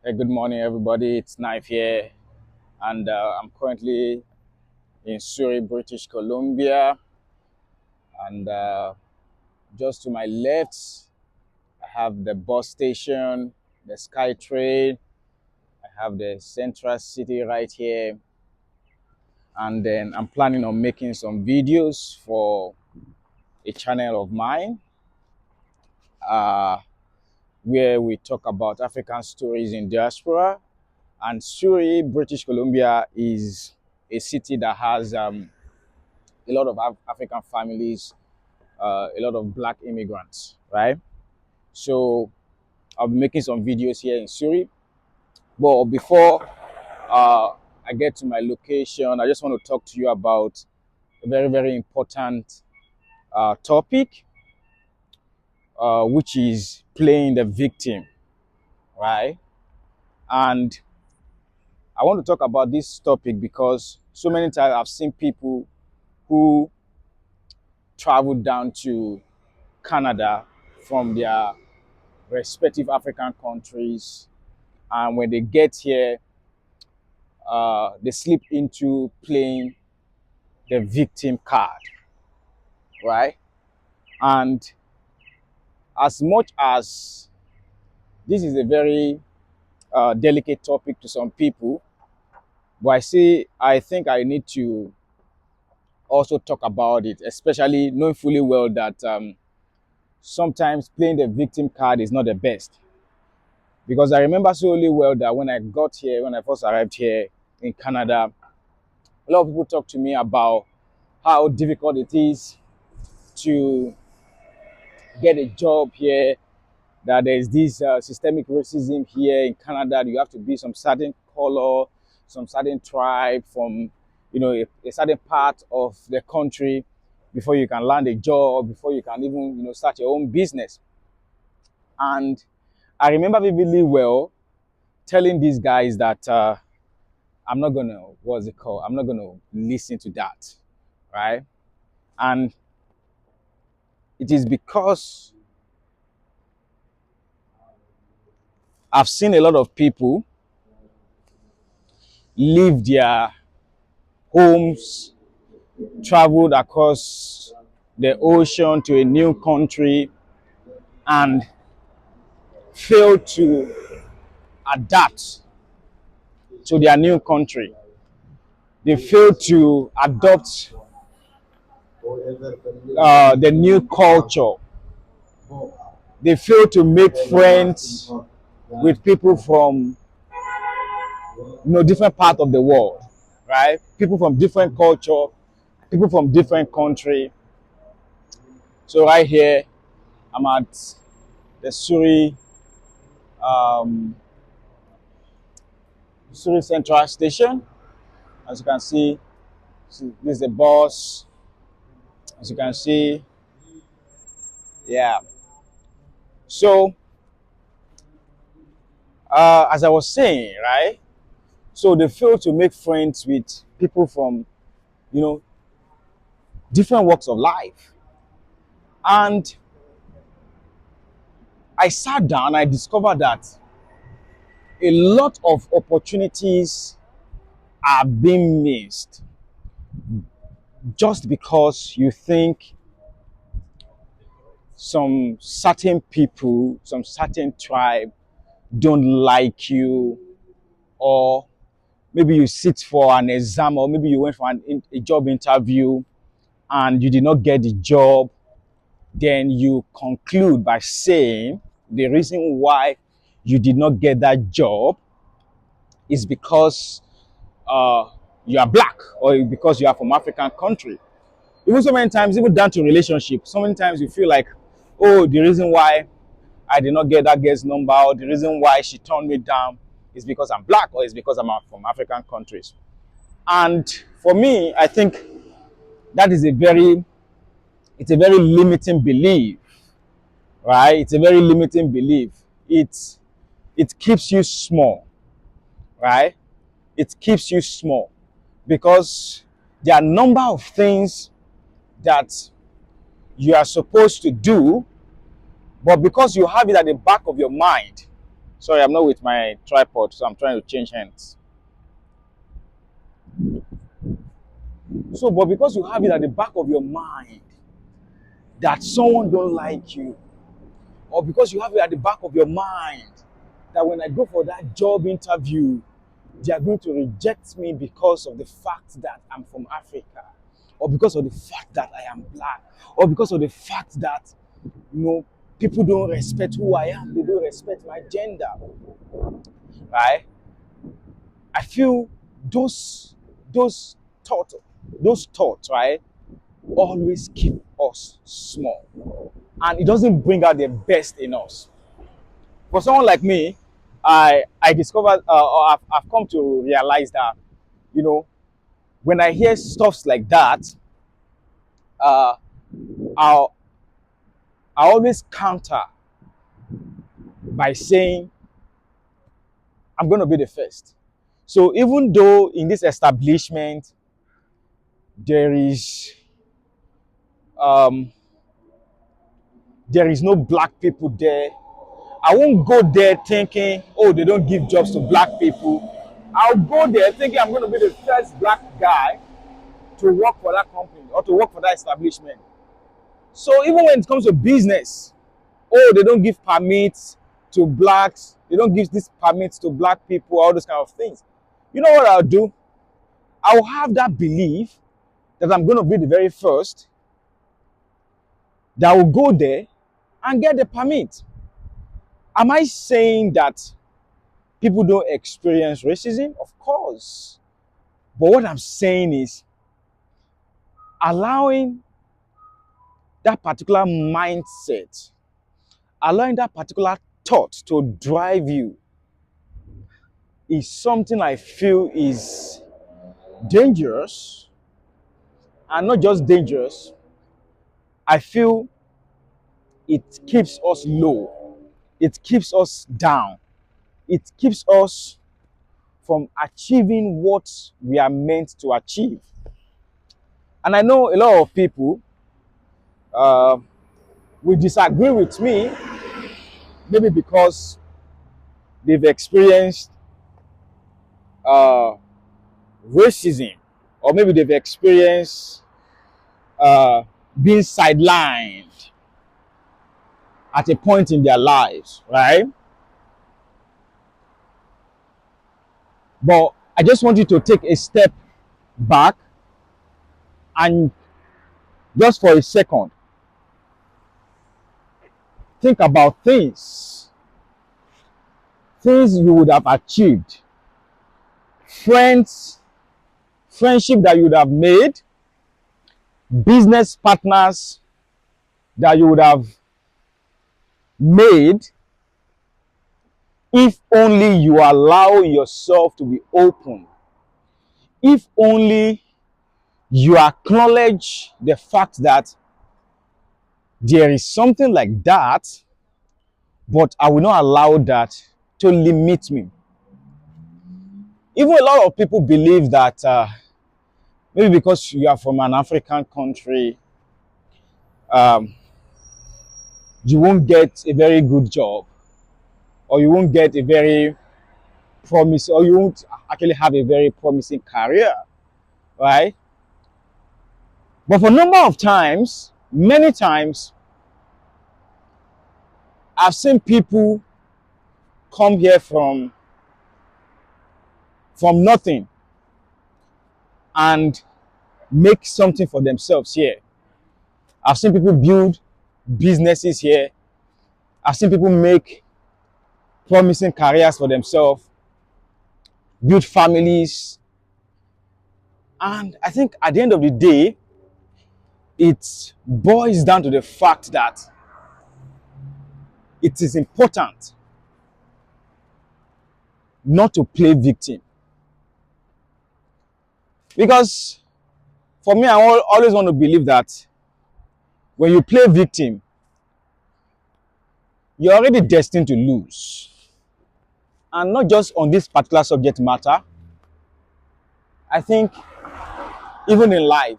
Hey, good morning, everybody. It's Knife here, and I'm currently in Surrey, British Columbia. And just to my left, I have the bus station, the SkyTrain. I have the Central City right here, and then I'm planning on making some videos for a channel of mine, uh, where we talk about African stories in diaspora. And Surrey, British Columbia, is a city that has a lot of African families, a lot of black immigrants, right? So I'll be making some videos here in Surrey. But before I get to my location, I just want to talk to you about a very, very important topic, which is playing the victim, right? And I want to talk about this topic because so many times I've seen people who travel down to Canada from their respective African countries, and when they get here, they slip into playing the victim card, right? And as much as this is a very delicate topic to some people, but I think I need to also talk about it, especially knowing fully well that sometimes playing the victim card is not the best. Because I remember solely well that when I got here, when I first arrived here in Canada, a lot of people talk to me about how difficult it is to get a job here, that there's this systemic racism here in Canada. You have to be some certain color, some certain tribe from, a certain part of the country before you can land a job, before you can even, start your own business. And I remember vividly well telling these guys that I'm not gonna, what's it called? I'm not gonna listen to that, right? And it is because I've seen a lot of people leave their homes, traveled across the ocean to a new country, and fail to adapt to their new country. They fail to adopt the new culture. They fail to make friends with people from different part of the world, right? People from different culture, people from different country. So right here, I'm at the um, Surrey Central Station. As you can see, this is the bus. As you can see, yeah. So, as I was saying, right? So they fail to make friends with people from, you know, different walks of life. And I sat down, I discovered that a lot of opportunities are being missed just because you think some certain people, some certain tribe don't like you, or maybe you sit for an exam, or maybe you went for a job interview and you did not get the job. Then you conclude by saying the reason why you did not get that job is because uh, you are black, or because you are from African country. Even so many times, even down to relationship, so many times you feel like, oh, the reason why I did not get that girl's number, or the reason why she turned me down is because I'm black, or it's because I'm from African countries. And for me, I think that is it's a very limiting belief, right? It's a very limiting belief. It keeps you small, right? It keeps you small because there are a number of things that you are supposed to do, but because you have it at the back of your mind, Sorry, I'm not with my tripod, so I'm trying to change hands. So, but because you have it at the back of your mind that someone don't like you, or because you have it at the back of your mind that when I go for that job interview, they are going to reject me because of the fact that I'm from Africa, or because of the fact that I am black, or because of the fact that, people don't respect who I am, they don't respect my gender, right? I feel those those thoughts, right, always keep us small, and it doesn't bring out the best in us. For someone like me, I discovered, or I've come to realize that, you know, when I hear stuffs like that, uh, I'll I always counter by saying I'm going to be the first. So even though in this establishment there is um, there is no black people there, I won't go there thinking, oh, they don't give jobs to black people. I'll go there thinking I'm going to be the first black guy to work for that company or to work for that establishment. So even when it comes to business, oh, they don't give permits to blacks, they don't give these permits to black people, all those kind of things. You know what I'll do? I'll have that belief that I'm going to be the very first that will go there and get the permit. Am I saying that people don't experience racism? Of course. But what I'm saying is allowing that particular mindset, allowing that particular thought to drive you is something I feel is dangerous, and not just dangerous. I feel it keeps us low. It keeps us down. It keeps us from achieving what we are meant to achieve. And I know a lot of people uh, will disagree with me, maybe because they've experienced uh, racism, or maybe they've experienced being sidelined at a point in their lives, right? But I just want you to take a step back and just for a second, think about things you would have achieved, friends, friendship that you would have made, business partners that you would have made if only you allow yourself to be open, if only you acknowledge the fact that there is something like that, but I will not allow that to limit me. Even a lot of people believe that maybe because you are from an African country, um, you won't get a very good job, or you won't get a very promising, or you won't actually have a very promising career, right? But for a number of times, many times, I've seen people come here from nothing and make something for themselves here. I've seen people build businesses here. I've seen people make promising careers for themselves, build families. And I think at the end of the day, it boils down to the fact that it is important not to play victim. Because for me, I always want to believe that when you play victim, you're already destined to lose. And not just on this particular subject matter. I think even in life,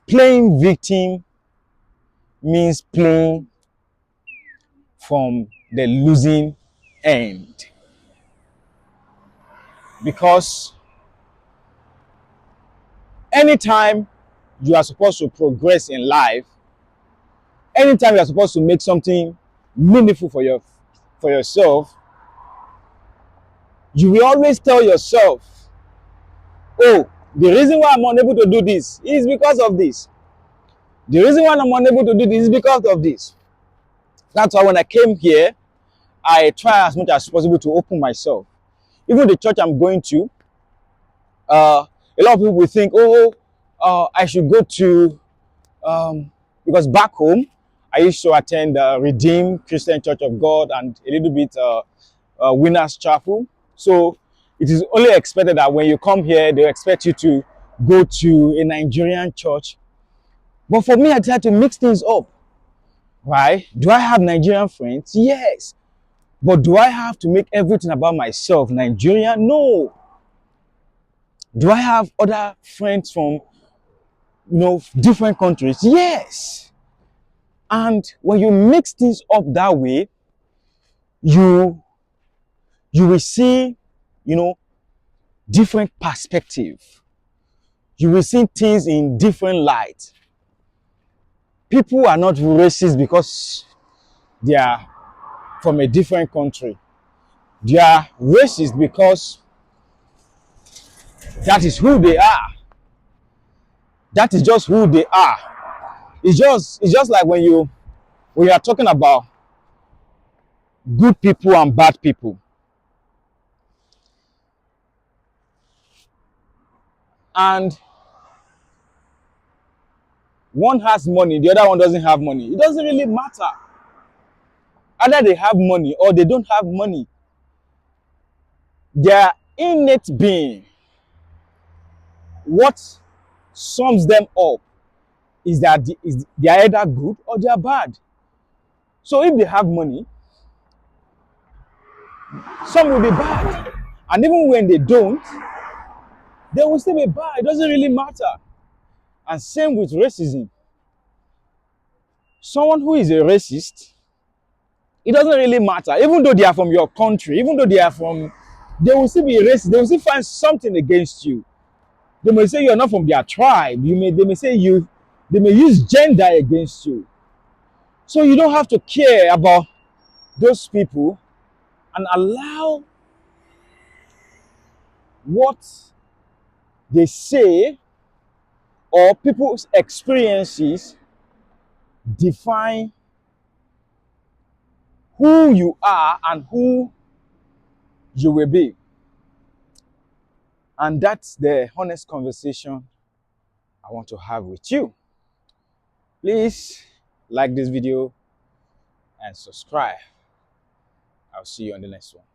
playing victim means playing from the losing end. Because anytime you are supposed to progress in life, anytime you are supposed to make something meaningful for yourself, you will always tell yourself, oh, the reason why I'm unable to do this is because of this. The reason why I'm unable to do this is because of this. That's why when I came here, I try as much as possible to open myself. Even the church I'm going to, a lot of people will think, oh, I should go to, because back home, I used to attend Redeemed Christian Church of God and a little bit Winners Chapel. So it is only expected that when you come here, they expect you to go to a Nigerian church. But for me, I tried to mix things up. Right? Do I have Nigerian friends? Yes. But do I have to make everything about myself Nigerian? No. Do I have other friends from, different countries? Yes. And when you mix things up that way, you will see, different perspective. You will see things in different light. People are not racist because they are from a different country. They are racist because that is who they are. That is just who they are. It's just like when you are talking about good people and bad people. And one has money, the other one doesn't have money. It doesn't really matter. Either they have money or they don't have money. Their innate being, what sums them up is that they are either good or they are bad. So if they have money, some will be bad. And even when they don't, they will still be bad. It doesn't really matter. And same with racism. Someone who is a racist, it doesn't really matter. Even though they are from your country, even though they will still be racist. They will still find something against you. They may say you are not from their tribe. They may say they may use gender against you. So you don't have to care about those people and allow what they say or people's experiences define who you are and who you will be. And that's the honest conversation I want to have with you. Please like this video and subscribe. I'll see you on the next one.